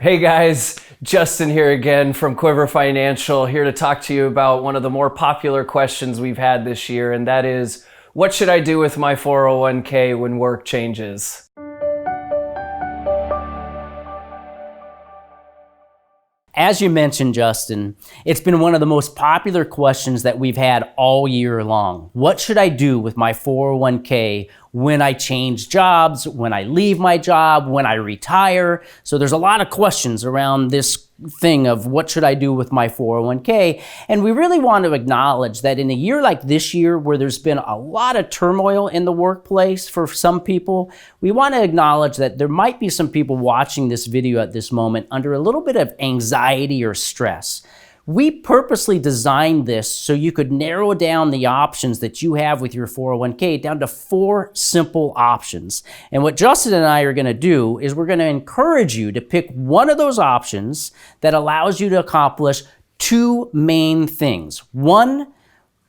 Hey guys, Justin here again from Quiver Financial, here to talk to you about one of the more popular questions we've had this year, and that is, what should I do with my 401k when work changes? As you mentioned, Justin, it's been one of the most popular questions that we've had all year long. What should I do with my 401k when I change jobs, when I leave my job, when I retire? So there's a lot of questions around this thing of what should I do with my 401k? And we really want to acknowledge that in a year like this year, where there's been a lot of turmoil in the workplace for some people, we want to acknowledge that there might be some people watching this video at this moment under a little bit of anxiety or stress. We purposely designed this so you could narrow down the options that you have with your 401k down to 4 simple options. And what Justin and I are going to do is we're going to encourage you to pick one of those options that allows you to accomplish 2 main things. 1,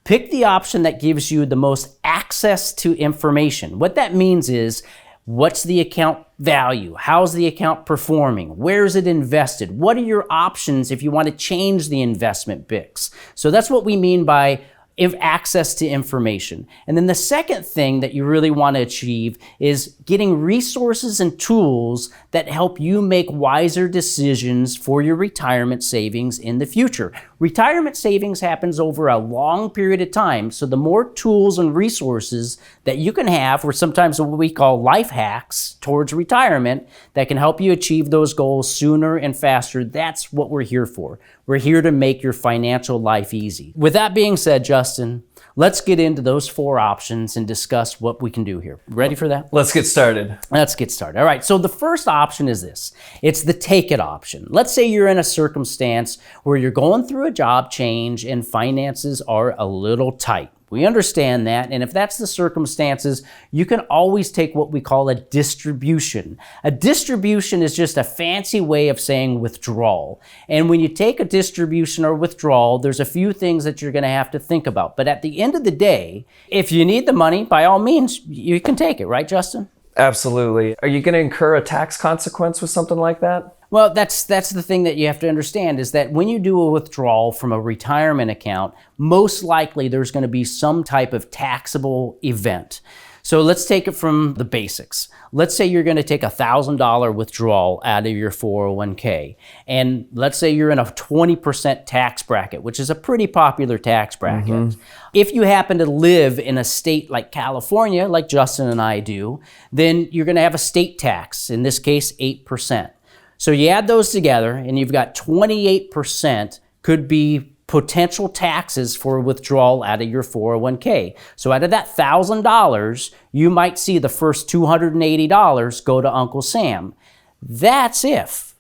pick the option that gives you the most access to information. What that means is, what's the account value? How's the account performing? Where is it invested? What are your options if you want to change the investment mix? So that's what we mean by access to information. And then the second thing that you really want to achieve is getting resources and tools that help you make wiser decisions for your retirement savings in the future. Retirement savings happens over a long period of time, so the more tools and resources that you can have, or sometimes what we call life hacks towards retirement, that can help you achieve those goals sooner and faster, that's what we're here for. We're here to make your financial life easy. With that being said, Justin, let's get into those 4 options and discuss what we can do here. Ready for that? Let's get started. Let's get started. All right, so the first option is this. It's the take it option. Let's say you're in a circumstance where you're going through a job change and finances are a little tight. We understand that, and if that's the circumstances, you can always take what we call a distribution. A distribution is just a fancy way of saying withdrawal. And when you take a distribution or withdrawal, there's a few things that you're going to have to think about. But at the end of the day, if you need the money, by all means, you can take it, right, Justin? Absolutely. Are you going to incur a tax consequence with something like that? Well, that's the thing that you have to understand, is that when you do a withdrawal from a retirement account, most likely there's going to be some type of taxable event. So let's take it from the basics. Let's say you're going to take a $1,000 withdrawal out of your 401k. And let's say you're in a 20% tax bracket, which is a pretty popular tax bracket. If you happen to live in a state like California, like Justin and I do, then you're going to have a state tax, in this case, 8%. So you add those together and you've got 28% could be potential taxes for withdrawal out of your 401k. So out of that $1,000, you might see the first $280 go to Uncle Sam. That's if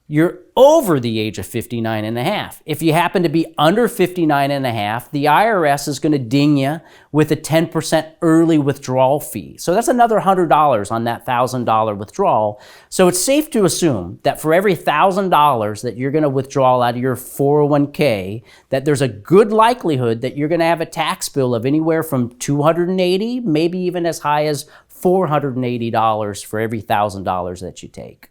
you're over the age of 59 and a half. If you happen to be under 59 and a half, the IRS is going to ding you with a 10% early withdrawal fee. So that's another $100 on that $1,000 withdrawal. So it's safe to assume that for every $1,000 that you're going to withdraw out of your 401k, that there's a good likelihood that you're going to have a tax bill of anywhere from $280, maybe even as high as $480 for every $1,000 that you take.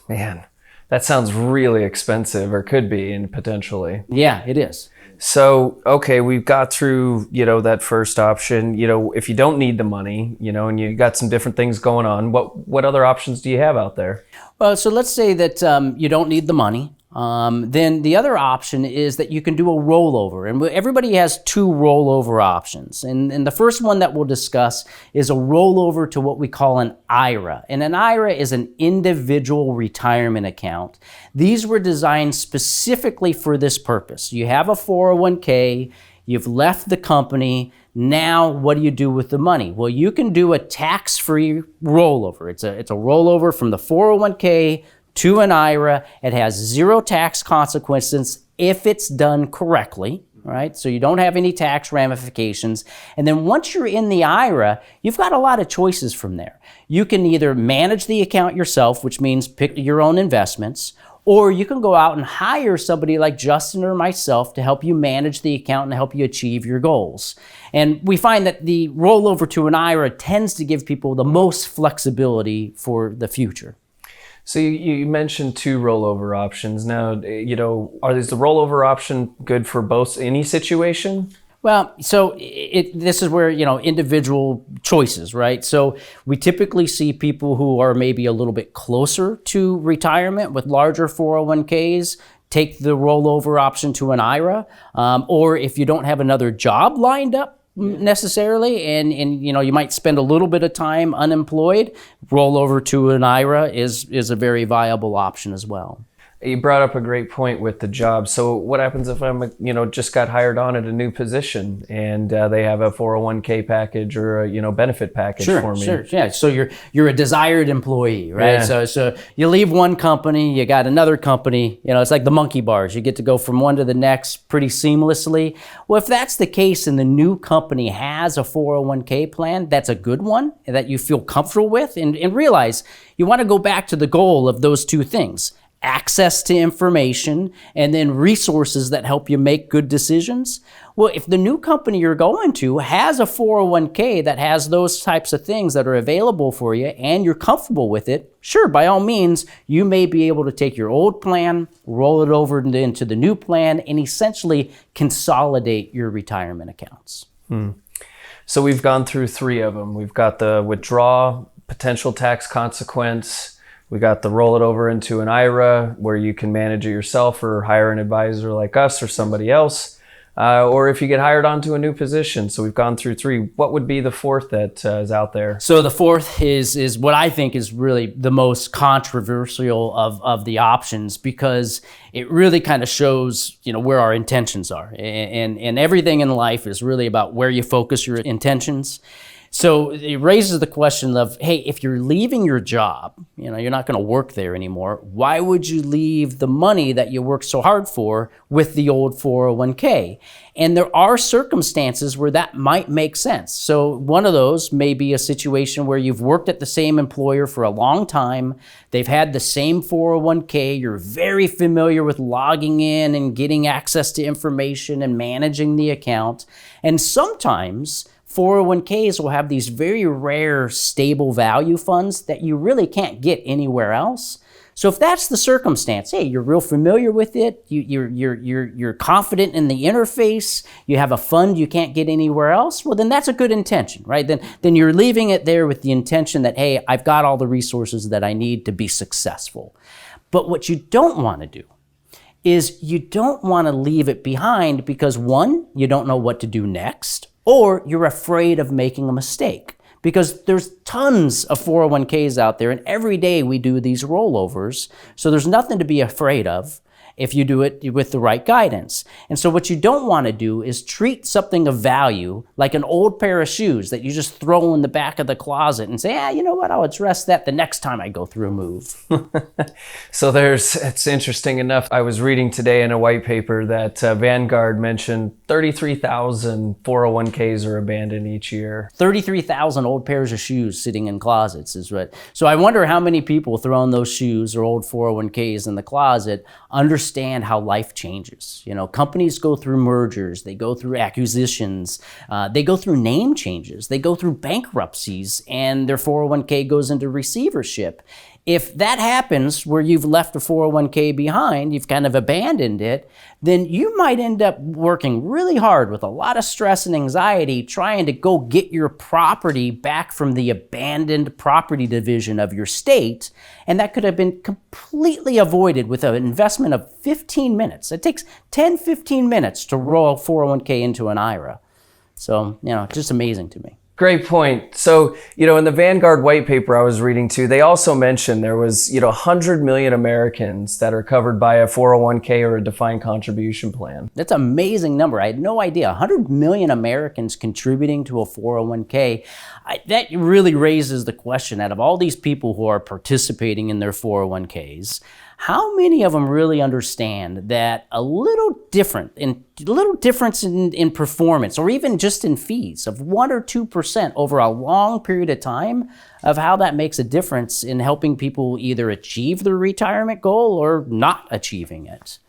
Man, that sounds really expensive, or could be, and potentially. Yeah, it is. So, okay, we've got through, that first option. If you don't need the money, and you got some different things going on, what other options do you have out there? Well, so let's say that you don't need the money. Then the other option is that you can do a rollover. And everybody has 2 rollover options. And the first one that we'll discuss is a rollover to what we call an IRA. And an IRA is an individual retirement account. These were designed specifically for this purpose. You have a 401k, you've left the company. Now, what do you do with the money? Well, you can do a tax-free rollover. It's a rollover from the 401k to an IRA. It has 0 tax consequences if it's done correctly, right? So you don't have any tax ramifications. And then once you're in the IRA, you've got a lot of choices from there. You can either manage the account yourself, which means pick your own investments, or you can go out and hire somebody like Justin or myself to help you manage the account and help you achieve your goals. And we find that the rollover to an IRA tends to give people the most flexibility for the future. So you mentioned two rollover options. Now, are these the rollover option good for both any situation? Well, so this is where, individual choices, right? So we typically see people who are maybe a little bit closer to retirement with larger 401ks take the rollover option to an IRA. Or if you don't have another job lined up necessarily, and you might spend a little bit of time unemployed, roll over to an IRA is a very viable option as well. You brought up a great point with the job. So what happens if I'm, just got hired on at a new position and they have a 401k package or a, benefit package for me? Sure, yeah. So you're a desired employee, right? Yeah. So you leave one company, you got another company. It's like the monkey bars. You get to go from one to the next pretty seamlessly. Well, if that's the case and the new company has a 401k plan, that's a good one that you feel comfortable with, and realize you want to go back to the goal of those two things: access to information, and then resources that help you make good decisions. Well, if the new company you're going to has a 401k that has those types of things that are available for you and you're comfortable with it, sure, by all means, you may be able to take your old plan, roll it over into the new plan, and essentially consolidate your retirement accounts. So we've gone through three of them. We've got the withdraw, potential tax consequence. We got the roll it over into an IRA where you can manage it yourself or hire an advisor like us or somebody else, or if you get hired onto a new position. So we've gone through three. What would be the fourth that is out there? So the fourth is what I think is really the most controversial of the options, because it really kind of shows where our intentions are, and everything in life is really about where you focus your intentions. So it raises the question of, hey, if you're leaving your job, you're not going to work there anymore, why would you leave the money that you worked so hard for with the old 401k? And there are circumstances where that might make sense. So one of those may be a situation where you've worked at the same employer for a long time, they've had the same 401k, you're very familiar with logging in and getting access to information and managing the account. And sometimes 401ks will have these very rare stable value funds that you really can't get anywhere else. So if that's the circumstance, hey, you're real familiar with it, you're confident in the interface, you have a fund you can't get anywhere else, well, then that's a good intention, right? Then you're leaving it there with the intention that, hey, I've got all the resources that I need to be successful. But what you don't want to do is you don't want to leave it behind because, one, you don't know what to do next, or you're afraid of making a mistake. Because there's tons of 401ks out there, and every day we do these rollovers, so there's nothing to be afraid of if you do it with the right guidance. And so what you don't want to do is treat something of value like an old pair of shoes that you just throw in the back of the closet and say, you know what, I'll address that the next time I go through a move. So it's interesting enough. I was reading today in a white paper that Vanguard mentioned 33,000 401ks are abandoned each year. 33,000 old pairs of shoes sitting in closets is what. So I wonder how many people throwing those shoes or old 401ks in the closet understand how life changes. Companies go through mergers, they go through acquisitions, they go through name changes, they go through bankruptcies, and their 401k goes into receivership. If that happens where you've left a 401k behind, you've kind of abandoned it, then you might end up working really hard with a lot of stress and anxiety trying to go get your property back from the abandoned property division of your state. And that could have been completely avoided with an investment of 15 minutes. It takes 10, 15 minutes to roll 401k into an IRA. So, just amazing to me. Great point. So, in the Vanguard white paper I was reading too, they also mentioned there was, 100 million Americans that are covered by a 401k or a defined contribution plan. That's an amazing number. I had no idea. 100 million Americans contributing to a 401k. That really raises the question, out of all these people who are participating in their 401ks, how many of them really understand that a little difference in performance, or even just in fees of 1 or 2% over a long period of time, of how that makes a difference in helping people either achieve their retirement goal or not achieving it?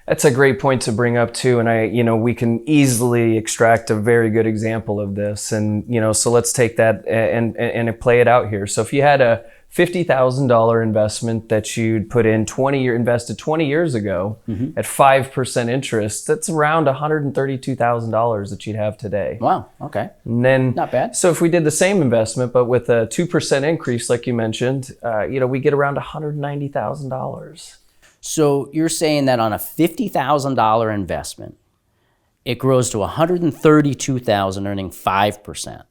That's a great point to bring up too, and we can easily extract a very good example of this, and so let's take that and play it out here. So if you had a $50,000 investment that you'd put in invested 20 years ago at 5% interest, that's around $132,000 that you'd have today. Wow, okay. And then, not bad. So if we did the same investment, but with a 2% increase, like you mentioned, we get around $190,000. So you're saying that on a $50,000 investment, it grows to $132,000 earning 5%.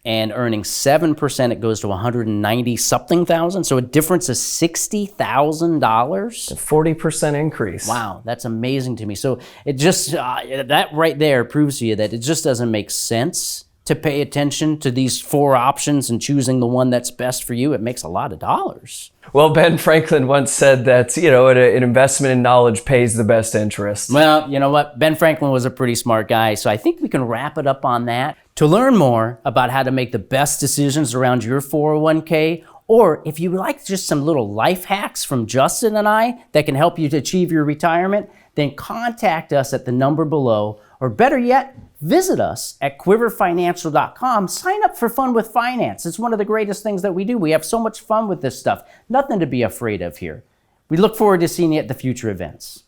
And earning 7%, it goes to 190 something thousand. So a difference of $60,000. 40% increase. Wow, that's amazing to me. So it just, that right there proves to you that it just doesn't make sense to pay attention to these 4 options and choosing the one that's best for you. It makes a lot of dollars. Well, Ben Franklin once said that, an investment in knowledge pays the best interest. Well, you know what? Ben Franklin was a pretty smart guy, so I think we can wrap it up on that. To learn more about how to make the best decisions around your 401k, or if you would like just some little life hacks from Justin and I that can help you to achieve your retirement, then contact us at the number below, or better yet, visit us at quiverfinancial.com. Sign up for Fun with Finance. It's one of the greatest things that we do. We have so much fun with this stuff. Nothing to be afraid of here. We look forward to seeing you at the future events.